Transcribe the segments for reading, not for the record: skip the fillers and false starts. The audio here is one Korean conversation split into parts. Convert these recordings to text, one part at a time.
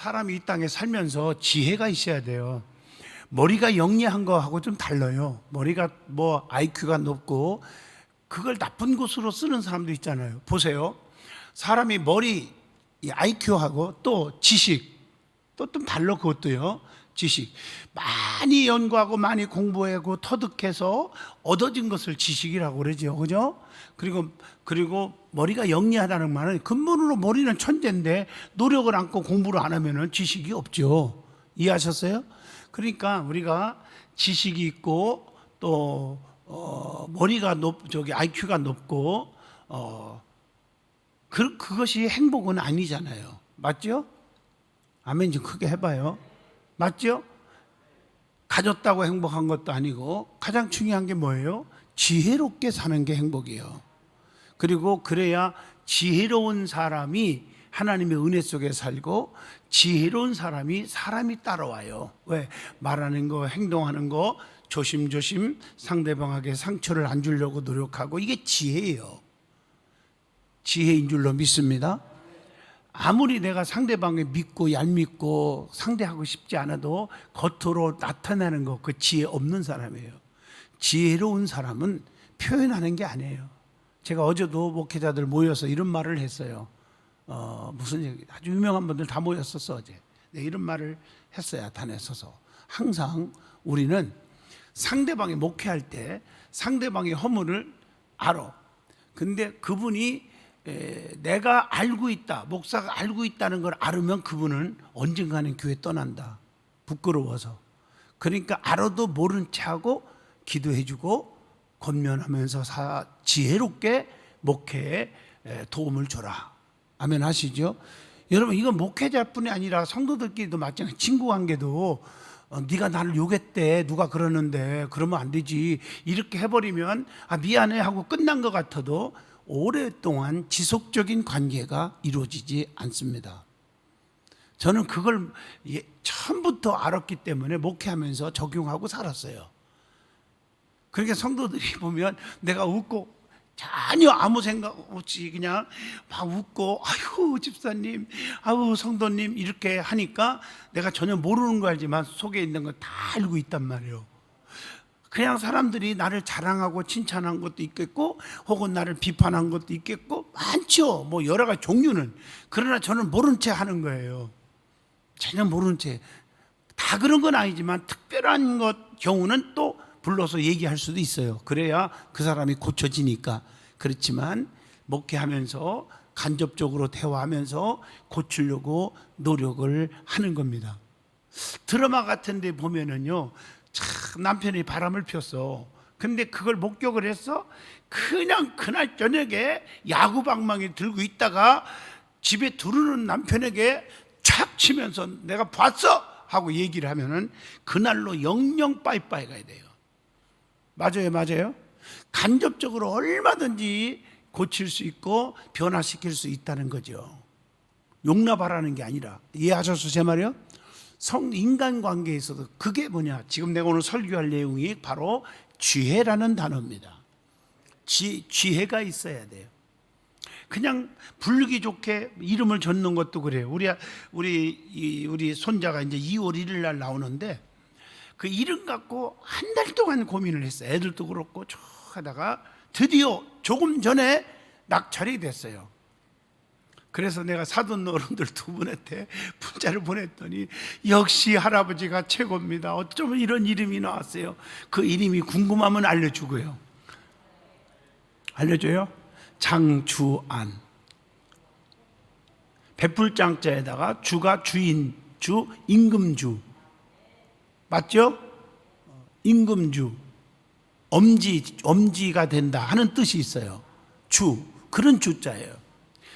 사람이 이 땅에 살면서 지혜가 있어야 돼요. 머리가 영리한 거하고 좀 달라요. 머리가 뭐 IQ가 높고 그걸 나쁜 곳으로 쓰는 사람도 있잖아요. 보세요. 사람이 머리, 이 IQ하고 또 지식, 또 좀 달라. 그것도요. 지식 많이 연구하고 많이 공부하고 터득해서 얻어진 것을 지식이라고 그러죠. 그죠? 그리고 머리가 영리하다는 말은 근본으로 머리는 천재인데 노력을 않고 공부를 안 하면은 지식이 없죠. 이해하셨어요? 그러니까 우리가 지식이 있고 또 머리가 IQ가 높고 그것이 행복은 아니잖아요. 맞죠? 아멘 좀 크게 해봐요. 맞죠? 가졌다고 행복한 것도 아니고 가장 중요한 게 뭐예요? 지혜롭게 사는 게 행복이에요. 그리고 그래야 지혜로운 사람이 하나님의 은혜 속에 살고 지혜로운 사람이 따라와요. 왜? 말하는 거, 행동하는 거 조심조심 상대방에게 상처를 안 주려고 노력하고 이게 지혜예요. 지혜인 줄로 믿습니다. 아무리 내가 상대방을 믿고 얄밉고 상대하고 싶지 않아도 겉으로 나타내는 거, 그 지혜 없는 사람이에요. 지혜로운 사람은 표현하는 게 아니에요. 제가 어제도 목회자들 모여서 이런 말을 했어요. 무슨 얘기, 아주 유명한 분들 다 모였었어 어제. 네, 이런 말을 했어요. 단에 서서. 항상 우리는 상대방이 목회할 때 상대방의 허물을 알아. 근데 그분이 내가 알고 있다, 목사가 알고 있다는 걸 알으면 그분은 언젠가는 교회 떠난다. 부끄러워서. 그러니까 알아도 모른 체하고 기도해주고 권면하면서 지혜롭게 목회에 도움을 줘라. 아멘 하시죠? 여러분 이건 목회자뿐이 아니라 성도들끼리도 마찬가지. 친구 관계도 네가 나를 욕했대, 누가 그러는데 그러면 안 되지, 이렇게 해버리면 미안해 하고 끝난 것 같아도 오랫동안 지속적인 관계가 이루어지지 않습니다. 저는 그걸 처음부터 알았기 때문에 목회하면서 적용하고 살았어요. 그러니까 성도들이 보면 내가 웃고 전혀 아무 생각 없이 그냥 막 웃고 아유 집사님, 아유 성도님 이렇게 하니까 내가 전혀 모르는 거 알지만 속에 있는 거 다 알고 있단 말이에요. 그냥 사람들이 나를 자랑하고 칭찬한 것도 있겠고 혹은 나를 비판한 것도 있겠고 많죠. 뭐 여러 가지 종류는. 그러나 저는 모른 채 하는 거예요. 전혀 모른 채. 다 그런 건 아니지만 특별한 경우는 또 불러서 얘기할 수도 있어요. 그래야 그 사람이 고쳐지니까. 그렇지만 목회하면서 간접적으로 대화하면서 고치려고 노력을 하는 겁니다. 드라마 같은 데 보면은요, 참 남편이 바람을 폈어. 근데 그걸 목격을 했어. 그냥 그날 저녁에 야구방망이 들고 있다가 집에 들어오는 남편에게 촥 치면서 내가 봤어 하고 얘기를 하면은 그날로 영영 빠이빠이 가야 돼요. 맞아요. 간접적으로 얼마든지 고칠 수 있고 변화시킬 수 있다는 거죠. 용납하라는 게 아니라. 이해하셨어요 제 말이요? 인간관계에서도 그게 뭐냐, 지금 내가 오늘 설교할 내용이 바로 지혜라는 단어입니다. 지혜가 있어야 돼요. 그냥 부르기 좋게 이름을 줬는 것도 그래요. 우리 손자가 이제 2월 1일 날 나오는데 그 이름 갖고 한 달 동안 고민을 했어요. 애들도 그렇고 쭉 하다가 드디어 조금 전에 낙찰이 됐어요. 그래서 내가 사돈 어른들 두 분한테 문자를 보냈더니 역시 할아버지가 최고입니다. 어쩌면 이런 이름이 나왔어요. 그 이름이 궁금하면 알려주고요. 알려줘요? 장주안. 백불장자에다가 주가 주인, 임금주. 맞죠? 임금주. 엄지가 된다 하는 뜻이 있어요. 그런 주자예요.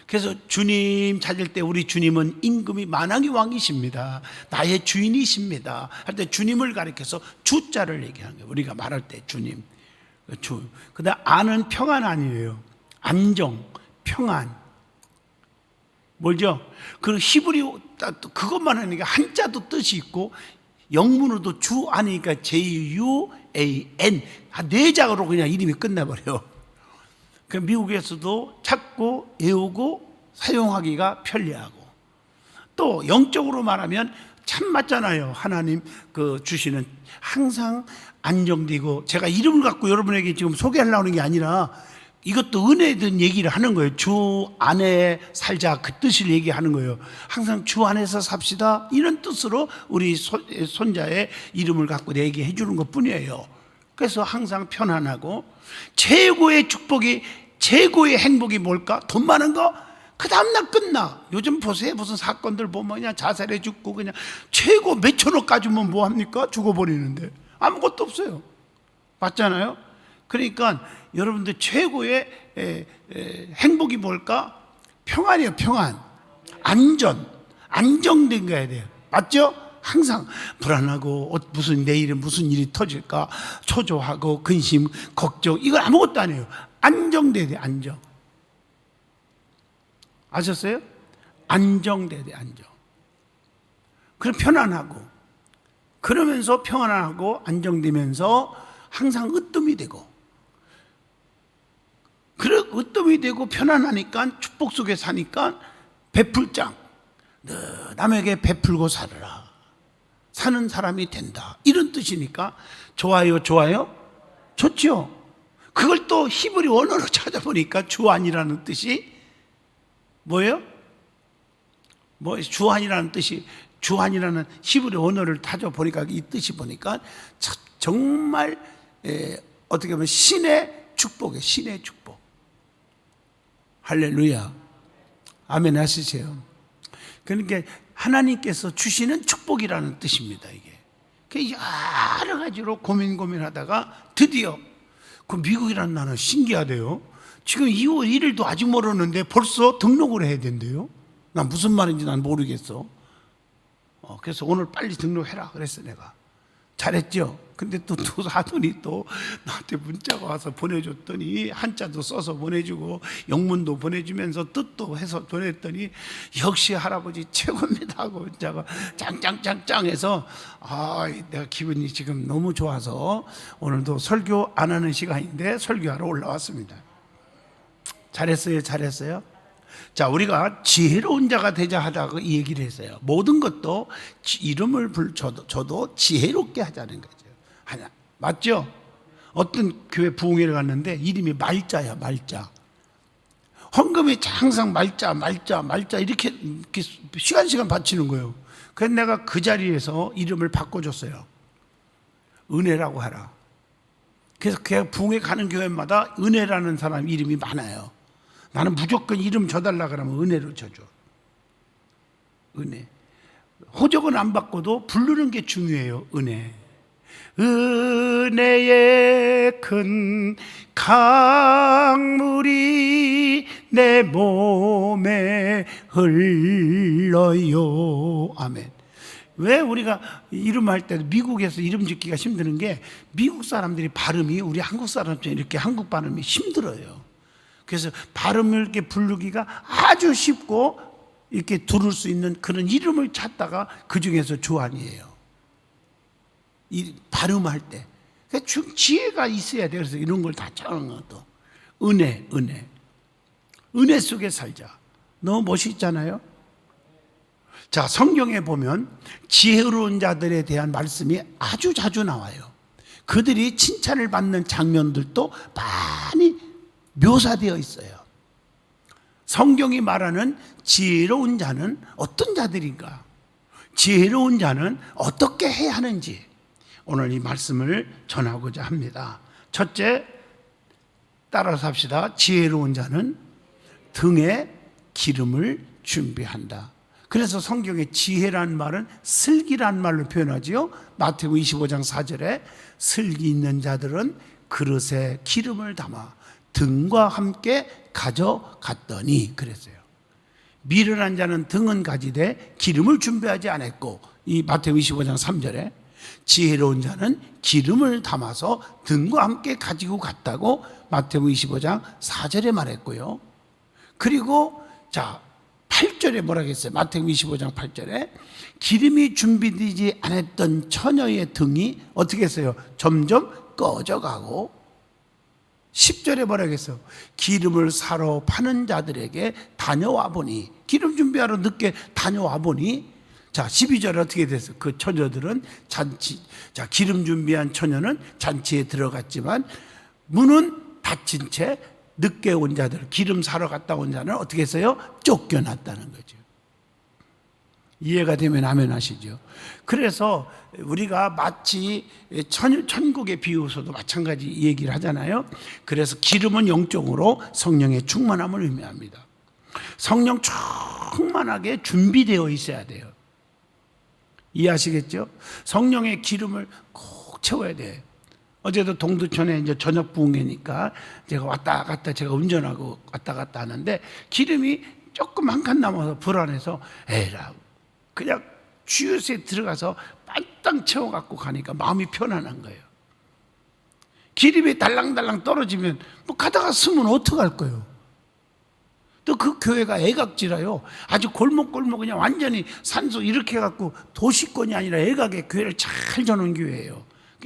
그래서 주님 찾을 때 우리 주님은 임금이 만왕의 왕이십니다. 나의 주인이십니다. 할 때 주님을 가리켜서 주자를 얘기하는 거예요. 우리가 말할 때 주님. 그다음 안은 평안 아니에요. 안정, 평안. 뭐죠? 그 히브리 그것만 하니까 한자도 뜻이 있고 영문으로도 주 아니니까 JUAN 네 자로 그냥 이름이 끝나버려요. 그 미국에서도 찾고 외우고 사용하기가 편리하고 또 영적으로 말하면 참 맞잖아요. 하나님 주시는 항상 안정되고, 제가 이름을 갖고 여러분에게 지금 소개하려는 게 아니라 이것도 은혜에 대한 얘기를 하는 거예요. 주 안에 살자, 그 뜻을 얘기하는 거예요. 항상 주 안에서 삽시다, 이런 뜻으로 우리 손자의 이름을 갖고 얘기해 주는 것 뿐이에요. 그래서 항상 편안하고, 최고의 축복이, 최고의 행복이 뭘까? 돈 많은 거? 그 다음날 끝나. 요즘 보세요. 무슨 사건들 보면 그냥 자살해 죽고, 그냥 최고 몇천억까지면 뭐합니까? 죽어버리는데 아무것도 없어요. 맞잖아요. 그러니까 여러분들 최고의 행복이 뭘까? 평안이에요. 평안, 안정된 거야 돼요. 맞죠? 항상 불안하고 무슨 내일은 무슨 일이 터질까 초조하고 근심, 걱정, 이건 아무것도 아니에요. 안정돼야 돼. 안정. 아셨어요? 안정돼야 돼. 안정. 그럼 편안하고, 그러면서 평안하고 안정되면서 항상 으뜸이 되고, 그래 으뜸이 되고 편안하니까 축복 속에 사니까 베풀장, 남에게 베풀고 살아라, 사는 사람이 된다, 이런 뜻이니까 좋아요. 좋죠. 그걸 또 히브리 원어로 찾아보니까 주안이라는 뜻이 뭐예요? 주안이라는 뜻이, 주안이라는 히브리 원어를 찾아보니까 이 뜻이 보니까 정말 어떻게 보면 신의 축복이에요. 신의 축복. 할렐루야. 아멘 하시세요. 그러니까 하나님께서 주시는 축복이라는 뜻입니다. 이게 여러 가지로 고민하다가 드디어 그 미국이라는 나라는 신기하대요. 지금 2월 1일도 아직 멀었는데 벌써 등록을 해야 된대요. 난 무슨 말인지 난 모르겠어. 그래서 오늘 빨리 등록해라 그랬어. 내가 잘했죠. 근데 또 하더니 또 나한테 문자가 와서 보내줬더니, 한자도 써서 보내주고 영문도 보내주면서 뜻도 해서 보냈더니 역시 할아버지 최고입니다 하고 문자가 짱짱짱짱해서, 내가 기분이 지금 너무 좋아서 오늘도 설교 안 하는 시간인데 설교하러 올라왔습니다. 잘했어요. 자, 우리가 지혜로운 자가 되자 하다가 이 얘기를 했어요. 모든 것도 이름을 저도 지혜롭게 하자는 거죠. 하나, 맞죠? 어떤 교회 부흥회를 갔는데 이름이 말자야, 말자. 헌금이 항상 말자 이렇게 시간 바치는 거예요. 그래서 내가 그 자리에서 이름을 바꿔줬어요. 은혜라고 하라. 그래서 그 부흥회 가는 교회마다 은혜라는 사람 이름이 많아요. 나는 무조건 이름 줘달라 그러면 은혜로 줘줘. 은혜. 호적은 안 바꿔도 부르는 게 중요해요. 은혜. 은혜의 큰 강물이 내 몸에 흘러요. 아멘. 왜 우리가 이름할 때도 미국에서 이름 짓기가 힘드는 게, 미국 사람들이 발음이 우리 한국 사람처럼 이렇게 한국 발음이 힘들어요. 그래서 발음을 이렇게 부르기가 아주 쉽고 이렇게 들을 수 있는 그런 이름을 찾다가 그 중에서 주안이에요. 이 발음할 때 지혜가 있어야 돼. 그래서 이런 걸 다 짜는 것도 은혜 속에 살자. 너무 멋있잖아요. 자, 성경에 보면 지혜로운 자들에 대한 말씀이 아주 자주 나와요. 그들이 칭찬을 받는 장면들도 많이 묘사되어 있어요. 성경이 말하는 지혜로운 자는 어떤 자들인가? 지혜로운 자는 어떻게 해야 하는지 오늘 이 말씀을 전하고자 합니다. 첫째, 따라서 합시다. 지혜로운 자는 등에 기름을 준비한다. 그래서 성경에 지혜란 말은 슬기란 말로 표현하지요. 마태복음 25장 4절에 슬기 있는 자들은 그릇에 기름을 담아 등과 함께 가져갔더니 그랬어요. 미련한 자는 등은 가지되 기름을 준비하지 않았고, 이 마태복음 25장 3절에 지혜로운 자는 기름을 담아서 등과 함께 가지고 갔다고 마태복음 25장 4절에 말했고요. 그리고 자 8절에 뭐라고 했어요? 마태복음 25장 8절에 기름이 준비되지 않았던 처녀의 등이 어떻게 했어요? 점점 꺼져가고, 10절에 9절에 뭐라겠어? 기름을 사러 파는 자들에게 다녀와 보니, 기름 준비하러 늦게 다녀와 보니, 자 12절에 어떻게 됐어? 그 처녀들은 자 기름 준비한 처녀는 잔치에 들어갔지만 문은 닫힌 채 늦게 온 자들, 기름 사러 갔다 온 자는 어떻게 했어요? 쫓겨났다는 거죠. 이해가 되면 아멘 하시죠. 그래서 우리가 마치 천국의 비유에서도 마찬가지 얘기를 하잖아요. 그래서 기름은 영적으로 성령의 충만함을 의미합니다. 성령 충만하게 준비되어 있어야 돼요. 이해하시겠죠? 성령의 기름을 꼭 채워야 돼. 어제도 동두천에 이제 저녁 부흥회니까 제가 왔다 갔다, 제가 운전하고 왔다 갔다 하는데 기름이 조금 한 칸 남아서 불안해서 에라 그냥 주유소에 들어가서 빨땅 채워갖고 가니까 마음이 편안한 거예요. 기름이 달랑달랑 떨어지면 뭐 가다가 쓰면 어떡할 거예요? 또 그 교회가 애각지라요. 아주 골목골목 그냥 완전히 산소 이렇게 해갖고 도시권이 아니라 애각의 교회를 잘 저는 교회예요.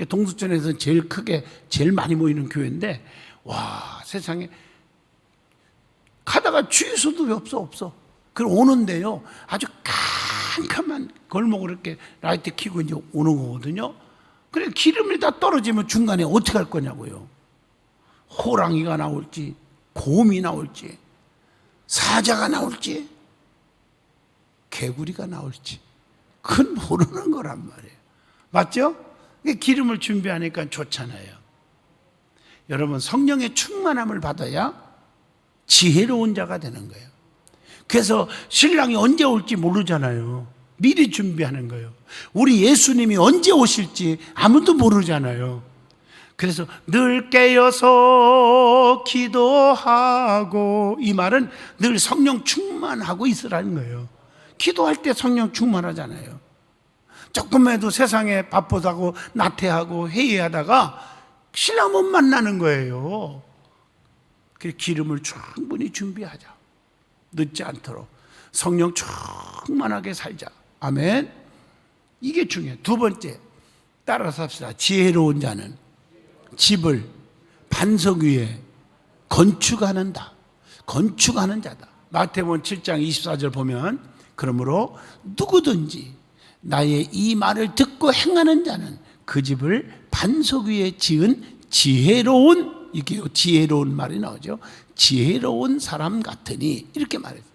동두천에서 제일 크게 제일 많이 모이는 교회인데 와 세상에 가다가 주유소도 없어. 그걸 오는데요 아주 캄캄한 골목을 이렇게 라이트 켜고 이제 오는 거거든요. 그래 기름이 다 떨어지면 중간에 어떻게 할 거냐고요. 호랑이가 나올지 곰이 나올지 사자가 나올지 개구리가 나올지 그건 모르는 거란 말이에요. 맞죠? 기름을 준비하니까 좋잖아요. 여러분 성령의 충만함을 받아야 지혜로운 자가 되는 거예요. 그래서 신랑이 언제 올지 모르잖아요. 미리 준비하는 거예요. 우리 예수님이 언제 오실지 아무도 모르잖아요. 그래서 늘 깨어서 기도하고, 이 말은 늘 성령 충만하고 있으라는 거예요. 기도할 때 성령 충만하잖아요. 조금해도 세상에 바쁘다고 나태하고 회의하다가 신랑 못 만나는 거예요. 그래서 기름을 충분히 준비하자. 늦지 않도록 성령 충만하게 살자. 아멘. 이게 중요해요. 두 번째, 따라서 합시다. 지혜로운 자는 집을 반석 위에 건축하는다. 건축하는 자다. 마태복음 7장 24절 보면 그러므로 누구든지 나의 이 말을 듣고 행하는 자는 그 집을 반석 위에 지은 지혜로운, 이게 지혜로운 말이 나오죠. 지혜로운 사람 같으니 이렇게 말했어요.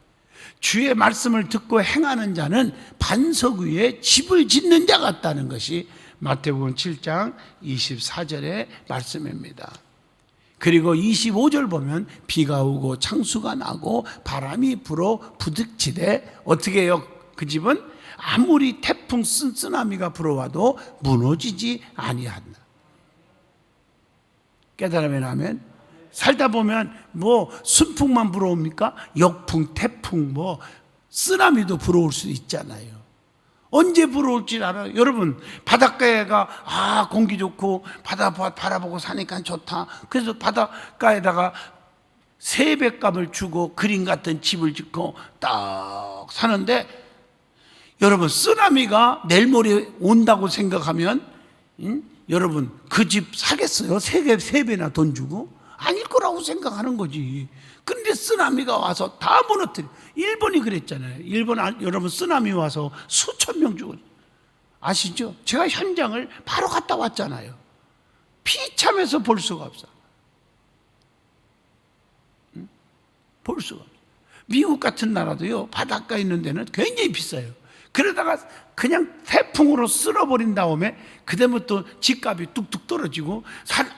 주의 말씀을 듣고 행하는 자는 반석 위에 집을 짓는 자 같다는 것이 마태복음 7장 24절의 말씀입니다. 그리고 25절 보면 비가 오고 창수가 나고 바람이 불어 부딪히되 어떻게 해요? 그 집은 아무리 태풍 쓰나미가 불어와도 무너지지 아니한다. 깨달으면 아멘. 살다 보면 뭐 순풍만 불어옵니까? 역풍, 태풍, 뭐 쓰나미도 불어올 수 있잖아요. 언제 불어올지 알아요. 여러분 바닷가에가 공기 좋고 바다 바라보고 사니까 좋다. 그래서 바닷가에다가 세뱃값을 주고 그림 같은 집을 짓고 딱 사는데, 여러분 쓰나미가 내일 모레 온다고 생각하면 여러분 그 집 사겠어요? 세 배나 돈 주고? 아닐 거라고 생각하는 거지. 그런데 쓰나미가 와서 다 무너뜨려. 일본이 그랬잖아요. 일본 여러분 쓰나미 와서 수천 명 죽었어요. 아시죠? 제가 현장을 바로 갔다 왔잖아요. 비참해서 볼 수가 없어. 볼 수가 없어. 미국 같은 나라도요, 바닷가 있는 데는 굉장히 비싸요. 그러다가 그냥 태풍으로 쓸어버린 다음에 그다음부터 집값이 뚝뚝 떨어지고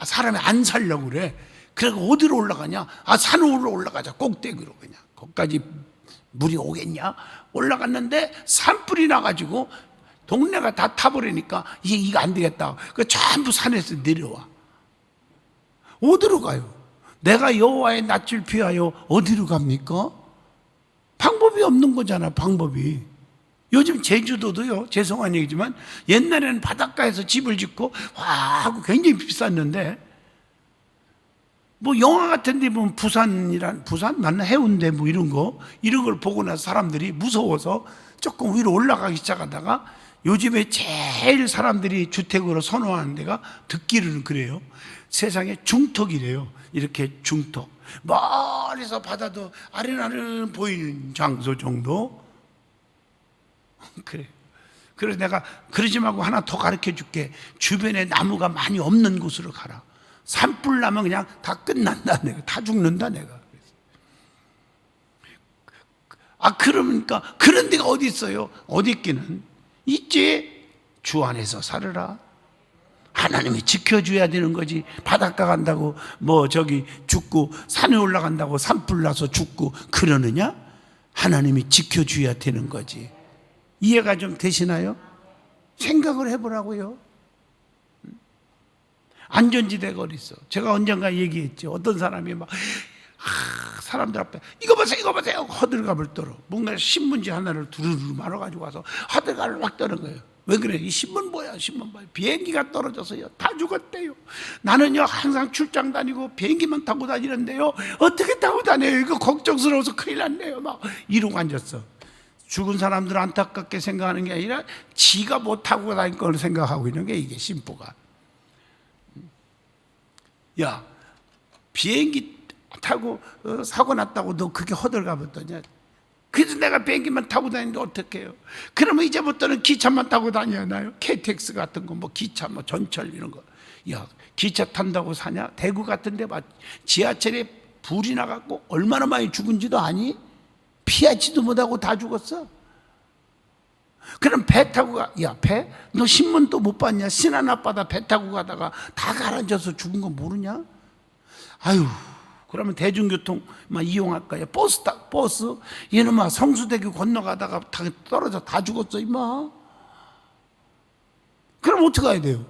사람이 안 살려고 그래. 그래서 어디로 올라가냐? 산 위로 올라가자. 꼭대기로 그냥. 거기까지 물이 오겠냐? 올라갔는데 산불이 나가지고 동네가 다 타버리니까 이거 안 되겠다. 그 전부 산에서 내려와. 어디로 가요? 내가 여호와의 낯을 피하여 어디로 갑니까? 방법이 없는 거잖아. 방법이. 요즘 제주도도요, 죄송한 얘기지만 옛날에는 바닷가에서 집을 짓고 와 하고 굉장히 비쌌는데, 뭐 영화 같은 데 보면 부산 맞나? 해운대 뭐 이런 걸 보고 나서 사람들이 무서워서 조금 위로 올라가기 시작하다가 요즘에 제일 사람들이 주택으로 선호하는 데가 듣기로는 그래요. 세상에 중턱이래요. 이렇게 중턱. 멀리서 바다도 아른아른 보이는 장소 정도. 그래. 그래서 내가 그러지 말고 하나 더 가르쳐 줄게. 주변에 나무가 많이 없는 곳으로 가라. 산불 나면 그냥 다 끝난다. 내가 다 죽는다. 내가. 그러니까 그런 데가 어디 있어요? 어디 있기는 있지. 주 안에서 살으라. 하나님이 지켜줘야 되는 거지. 바닷가 간다고 죽고 산에 올라간다고 산불 나서 죽고 그러느냐? 하나님이 지켜줘야 되는 거지. 이해가 좀 되시나요? 생각을 해보라고요. 안전지대가 어디 있어? 제가 언젠가 얘기했죠. 어떤 사람이 사람들 앞에 이거 보세요 허들갑을 떨어. 뭔가 신문지 하나를 두루두루 말아가지고 와서 허들갑을 막 떠는 거예요. 왜 그래? 이 신문 뭐야? 신문 봐요. 비행기가 떨어져서요 다 죽었대요. 나는요 항상 출장 다니고 비행기만 타고 다니는데요 어떻게 타고 다녀요? 이거 걱정스러워서 큰일 났네요. 막 이러고 앉았어. 죽은 사람들 안타깝게 생각하는 게 아니라 지가 못 타고 다닐 걸 생각하고 있는 게 이게 심보가. 야, 비행기 타고 사고 났다고 너 그게 허들갑을 떠냐? 그래서 내가 비행기만 타고 다니는데 어떡해요? 그러면 이제부터는 기차만 타고 다녀나요? KTX 같은 거, 기차, 전철 이런 거. 야, 기차 탄다고 사냐? 대구 같은 데 지하철에 불이 나갖고 얼마나 많이 죽은지도 아니? 피하지도 못하고 다 죽었어. 그럼 배 타고 가. 야, 배? 너 신문도 못 봤냐? 신안 앞바다 배 타고 가다가 다 가라앉아서 죽은 거 모르냐? 아유, 그러면 대중교통만 이용할 거야. 버스. 얘는 성수대교 건너가다가 다 떨어져 다 죽었어, 임마. 그럼 어떻게 해야 돼요?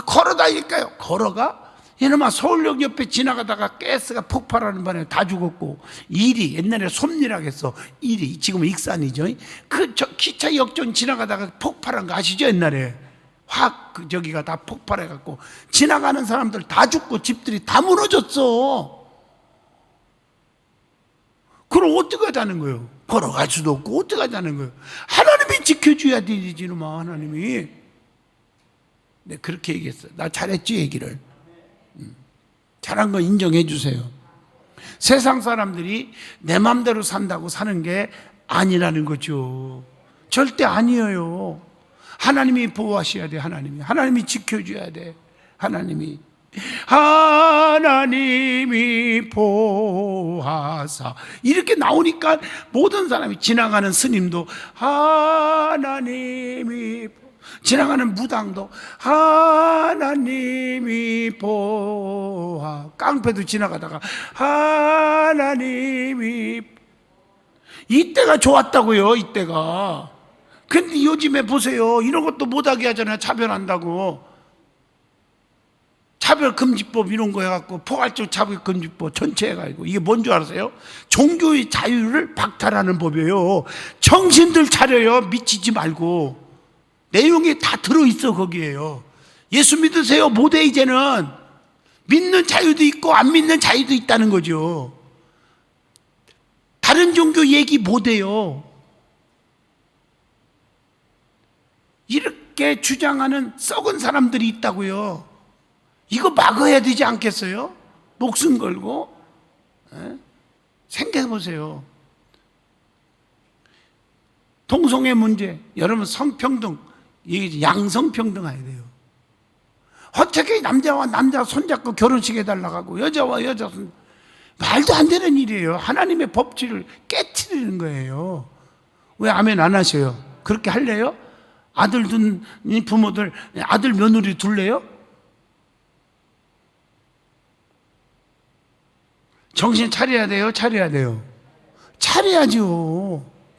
걸어 다닐까요? 걸어가? 얘는 서울역 옆에 지나가다가 가스가 폭발하는 바람에 다 죽었고, 일이 옛날에 솜리라고 했어. 일이 지금은 익산이죠. 기차 역전 지나가다가 폭발한 거 아시죠? 옛날에 저기가 다 폭발해갖고 지나가는 사람들 다 죽고 집들이 다 무너졌어. 그럼 어떻게 하자는 거예요? 걸어갈 수도 없고 어떻게 하자는 거예요? 하나님이 지켜줘야 되지, 이놈아. 하나님이. 네, 그렇게 얘기했어. 나 잘했지, 얘기를. 잘한 거 인정해 주세요. 세상 사람들이 내 맘대로 산다고 사는 게 아니라는 거죠. 절대 아니에요. 하나님이 보호하셔야 돼. 하나님이 지켜줘야 돼. 하나님이 보호하사 이렇게 나오니까 모든 사람이, 지나가는 스님도 하나님이, 지나가는 무당도 하나님이 보호하, 깡패도 지나가다가 하나님이. 이때가 좋았다고요, 이때가. 근데 요즘에 보세요, 이런 것도 못하게 하잖아요. 차별한다고. 차별금지법 이런 거 해갖고 포괄적 차별금지법 전체 해가지고, 이게 뭔 줄 아세요? 종교의 자유를 박탈하는 법이에요. 정신들 차려요. 미치지 말고. 내용이 다 들어있어. 거기에요. 예수 믿으세요. 못해. 이제는 믿는 자유도 있고 안 믿는 자유도 있다는 거죠. 다른 종교 얘기 못해요. 이렇게 주장하는 썩은 사람들이 있다고요. 이거 막아야 되지 않겠어요? 목숨 걸고. 생각해 보세요. 동성애 문제, 여러분 성평등, 양성평등 해야 돼요. 어떻게 남자와 남자 손잡고 결혼식 해달라고 하고 여자와 여자 말도 안 되는 일이에요. 하나님의 법칙을 깨트리는 거예요. 왜 아멘 안 하셔요? 그렇게 할래요? 아들 둔 부모들 아들 며느리 둘래요? 정신 차려야 돼요? 차려야죠.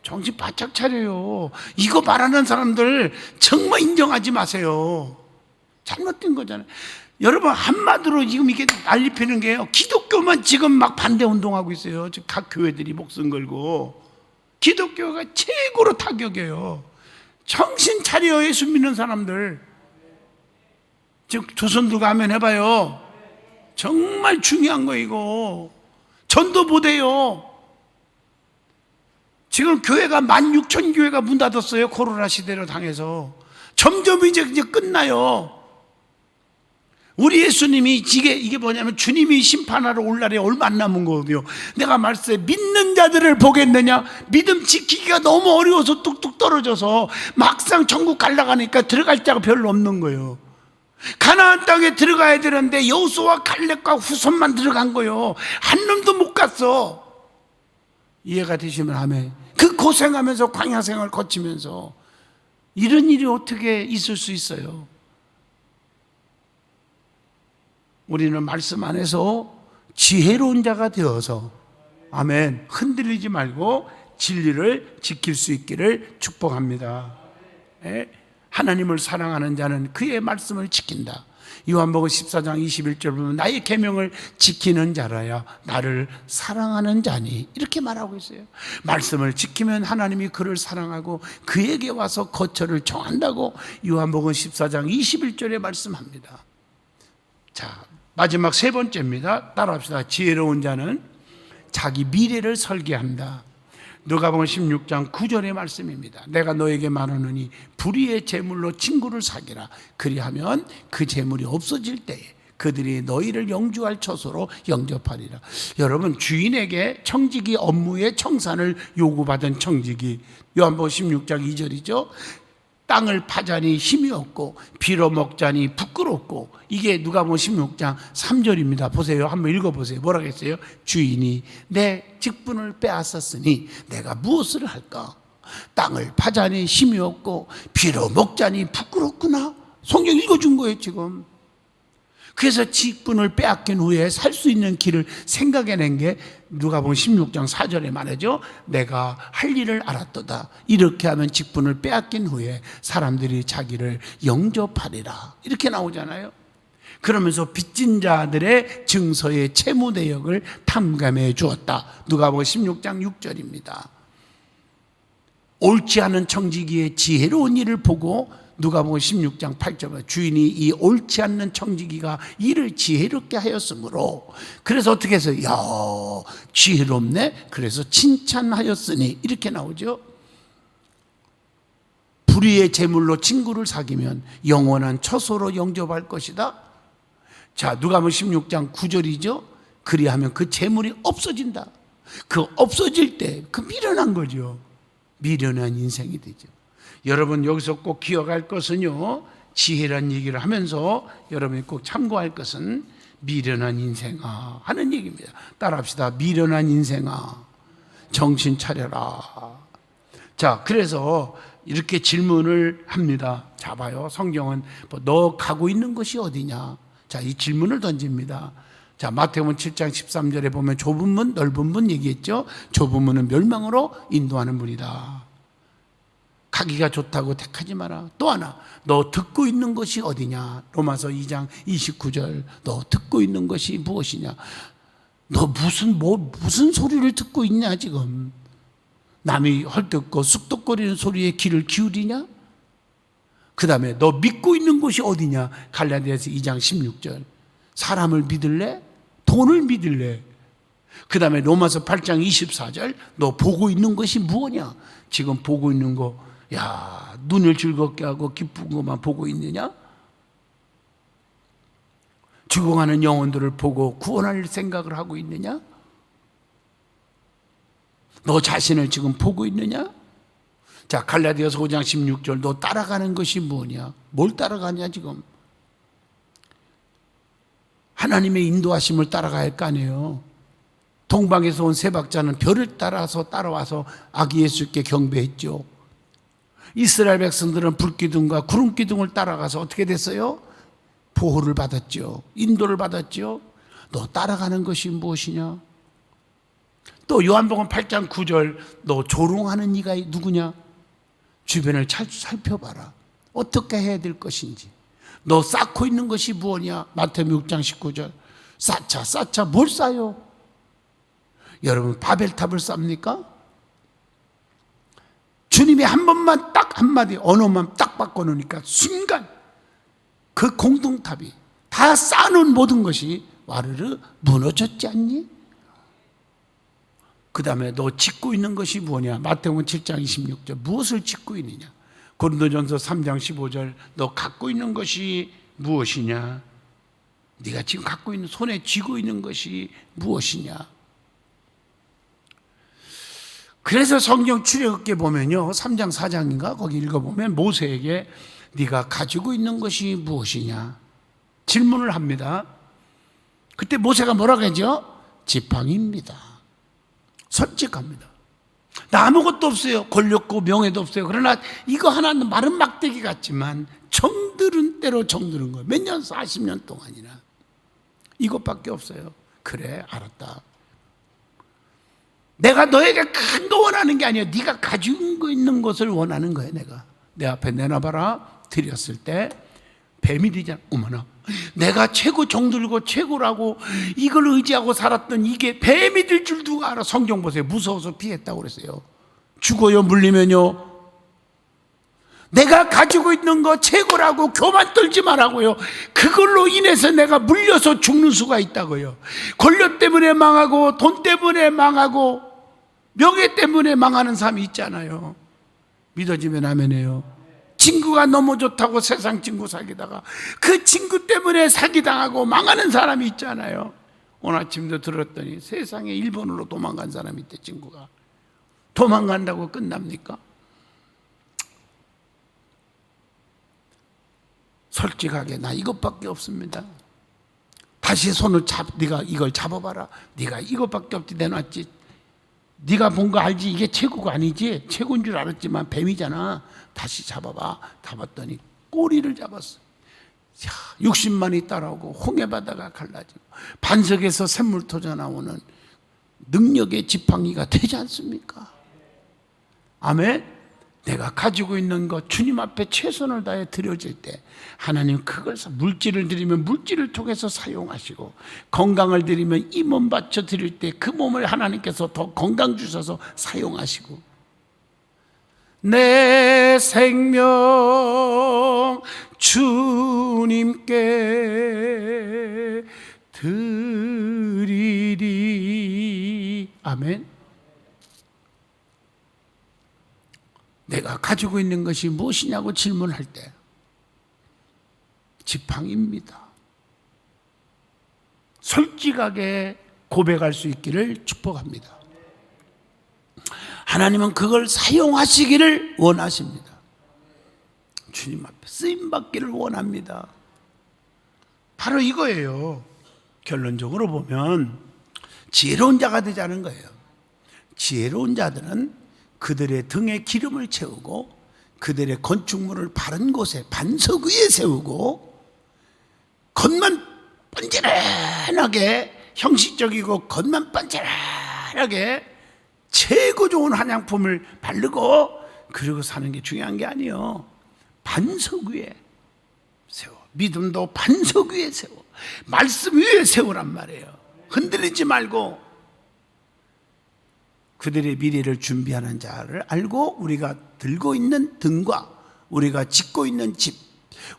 정신 바짝 차려요. 이거 말하는 사람들 정말 인정하지 마세요. 잘못된 거잖아요. 여러분, 한마디로 지금 이게 난리 피는 게요, 기독교만 지금 막 반대 운동하고 있어요. 각 교회들이 목숨 걸고. 기독교가 최고로 타격이에요. 정신 차려. 예수 믿는 사람들. 지금 두 손 들고 하면 해봐요. 정말 중요한 거 이거. 전도 못해요. 지금 교회가 16,000교회가 문 닫았어요. 코로나 시대로 당해서. 점점 이제 끝나요. 우리 예수님이 이게 뭐냐면 주님이 심판하러 올 날에 얼마 안 남은 거거든요. 내가 말씀에 믿는 자들을 보겠느냐? 믿음 지키기가 너무 어려워서 뚝뚝 떨어져서 막상 천국 가려가니까 들어갈 자가 별로 없는 거예요. 가나안 땅에 들어가야 되는데 여호수아와 갈렙과 후손만 들어간 거예요. 한 놈도 못 갔어. 이해가 되시면 아멘. 그 고생하면서 광야 생활 거치면서 이런 일이 어떻게 있을 수 있어요? 우리는 말씀 안에서 지혜로운 자가 되어서 아멘, 흔들리지 말고 진리를 지킬 수 있기를 축복합니다. 하나님을 사랑하는 자는 그의 말씀을 지킨다. 요한복음 14장 21절 보면 나의 계명을 지키는 자라야 나를 사랑하는 자니, 이렇게 말하고 있어요. 말씀을 지키면 하나님이 그를 사랑하고 그에게 와서 거처를 정한다고 요한복음 14장 21절에 말씀합니다. 자, 마지막 세 번째입니다. 따라합시다. 지혜로운 자는 자기 미래를 설계한다. 누가복음 16장 9절의 말씀입니다. 내가 너에게 말하노니 불의의 재물로 친구를 사귀라. 그리하면 그 재물이 없어질 때에 그들이 너희를 영주할 처소로 영접하리라. 여러분, 주인에게 청지기 업무의 청산을 요구받은 청지기, 요한복음 16장 2절이죠. 땅을 파자니 힘이 없고 빌어먹자니 부끄럽고, 이게 누가복음 16장 3절입니다. 보세요. 한번 읽어보세요. 뭐라고 했어요? 주인이 내 직분을 빼앗았으니 내가 무엇을 할까? 땅을 파자니 힘이 없고 빌어먹자니 부끄럽구나. 성경 읽어준 거예요 지금. 그래서 직분을 빼앗긴 후에 살 수 있는 길을 생각해낸 게 누가복음 16장 4절에 말하죠. 내가 할 일을 알았도다. 이렇게 하면 직분을 빼앗긴 후에 사람들이 자기를 영접하리라. 이렇게 나오잖아요. 그러면서 빚진 자들의 증서의 채무 내역을 탐감해 주었다. 누가복음 16장 6절입니다. 옳지 않은 청지기의 지혜로운 일을 보고 누가복음 16장 8절, 주인이 이 옳지 않는 청지기가 일을 지혜롭게 하였으므로, 그래서 어떻게 해서 야 지혜롭네, 그래서 칭찬하였으니, 이렇게 나오죠. 불의의 재물로 친구를 사귀면 영원한 처소로 영접할 것이다. 자, 누가복음 16장 9절이죠. 그리하면 그 재물이 없어진다. 그 없어질 때 그 미련한 거죠. 미련한 인생이 되죠. 여러분, 여기서 꼭 기억할 것은요, 지혜란 얘기를 하면서 여러분이 꼭 참고할 것은 미련한 인생아 하는 얘기입니다. 따라합시다. 미련한 인생아 정신 차려라. 자, 그래서 이렇게 질문을 합니다. 자, 봐요. 성경은 너 가고 있는 곳이 어디냐? 자, 이 질문을 던집니다. 자, 마태복음 7장 13절에 보면 좁은 문, 넓은 문 얘기했죠. 좁은 문은 멸망으로 인도하는 문이다. 가기가 좋다고 택하지 마라. 또 하나, 너 듣고 있는 것이 어디냐? 로마서 2장 29절, 너 듣고 있는 것이 무엇이냐? 너 무슨 소리를 듣고 있냐 지금? 남이 헐뜯고 쑥덕거리는 소리에 귀를 기울이냐? 그 다음에 너 믿고 있는 것이 어디냐? 갈라디아서 2장 16절, 사람을 믿을래? 돈을 믿을래? 그 다음에 로마서 8장 24절, 너 보고 있는 것이 무엇이냐? 지금 보고 있는 거, 야, 눈을 즐겁게 하고 기쁜 것만 보고 있느냐? 죽어가는 영혼들을 보고 구원할 생각을 하고 있느냐? 너 자신을 지금 보고 있느냐? 자, 갈라디아서 5장 16절, 너 따라가는 것이 뭐냐? 뭘 따라가냐 지금? 하나님의 인도하심을 따라가야 할 거 아니에요. 동방에서 온 세박자는 별을 따라서 따라와서 아기 예수께 경배했죠. 이스라엘 백성들은 불기둥과 구름기둥을 따라가서 어떻게 됐어요? 보호를 받았죠. 인도를 받았죠. 너 따라가는 것이 무엇이냐? 또 요한복음 8장 9절, 너 조롱하는 이가 누구냐? 주변을 살펴봐라. 어떻게 해야 될 것인지. 너 쌓고 있는 것이 무엇이냐? 마태복음 6장 19절, 쌓자 뭘 쌓아요? 여러분, 바벨탑을 쌓습니까? 주님이 한 번만 딱 한마디 언어만 딱 바꿔놓으니까 순간 그 공동탑이 다 쌓아놓은 모든 것이 와르르 무너졌지 않니? 그 다음에 너 짓고 있는 것이 뭐냐? 마태복음 7장 26절, 무엇을 짓고 있느냐? 고린도전서 3장 15절, 너 갖고 있는 것이 무엇이냐? 네가 지금 갖고 있는, 손에 쥐고 있는 것이 무엇이냐? 그래서 성경 출애굽기 보면요, 3장 4장인가 거기 읽어보면 모세에게 네가 가지고 있는 것이 무엇이냐 질문을 합니다. 그때 모세가 뭐라고 하죠? 지팡이입니다. 솔직합니다. 나 아무것도 없어요. 권력고 명예도 없어요. 그러나 이거 하나는 마른 막대기 같지만 정들은 때로 정드는 거예요. 몇 년, 40년 동안이나 이것밖에 없어요. 그래, 알았다. 내가 너에게 큰 거 원하는 게 아니야. 네가 가지고 있는 것을 원하는 거야. 내가 내 앞에 내놔봐라. 드렸을 때 뱀이 되잖아. 어머나, 내가 최고 정들고 최고라고 이걸 의지하고 살았던 이게 뱀이 될 줄 누가 알아? 성경 보세요. 무서워서 피했다고 그랬어요. 죽어요, 물리면요. 내가 가지고 있는 거 최고라고 교만 떨지 말라고요. 그걸로 인해서 내가 물려서 죽는 수가 있다고요. 권력 때문에 망하고 돈 때문에 망하고 명예 때문에 망하는 사람이 있잖아요. 믿어지면 아멘해요. 친구가 너무 좋다고 세상 친구 사귀다가 그 친구 때문에 사기당하고 망하는 사람이 있잖아요. 오늘 아침도 들었더니 세상에 일본으로 도망간 사람이 있대. 친구가 도망간다고 끝납니까? 솔직하게 나 이것밖에 없습니다. 다시 손을 네가 이걸 잡아봐라. 네가 이것밖에 없지. 내놨지. 네가 본 거 알지? 이게 최고가 아니지? 최고인 줄 알았지만 뱀이잖아. 다시 잡아봐. 잡았더니 꼬리를 잡았어. 60만이 따라오고 홍해바다가 갈라지고 반석에서 샘물 터져 나오는 능력의 지팡이가 되지 않습니까? 아멘. 내가 가지고 있는 것 주님 앞에 최선을 다해 드려질 때 하나님 그걸 물질을 드리면 물질을 통해서 사용하시고 건강을 드리면 이 몸 바쳐 드릴 때 그 몸을 하나님께서 더 건강 주셔서 사용하시고 내 생명 주님께 드리리. 아멘. 내가 가지고 있는 것이 무엇이냐고 질문할 때 지팡이입니다. 솔직하게 고백할 수 있기를 축복합니다. 하나님은 그걸 사용하시기를 원하십니다. 주님 앞에 쓰임받기를 원합니다. 바로 이거예요. 결론적으로 보면 지혜로운 자가 되자는 거예요. 지혜로운 자들은 그들의 등에 기름을 채우고 그들의 건축물을 바른 곳에 반석 위에 세우고 겉만 번지른하게 형식적이고 겉만 번지른하게 최고 좋은 화장품을 바르고 그리고 사는 게 중요한 게 아니에요. 반석 위에 세워. 믿음도 반석 위에 세워. 말씀 위에 세우란 말이에요. 흔들리지 말고 그들의 미래를 준비하는 자를 알고 우리가 들고 있는 등과 우리가 짓고 있는 집,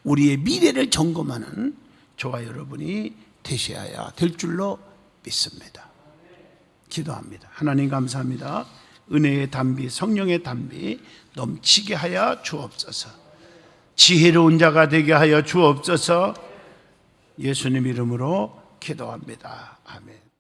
우리의 미래를 점검하는 저와 여러분이 되셔야 될 줄로 믿습니다. 기도합니다. 하나님 감사합니다. 은혜의 담비, 성령의 담비 넘치게 하여 주옵소서. 지혜로운 자가 되게 하여 주옵소서. 예수님 이름으로 기도합니다. 아멘.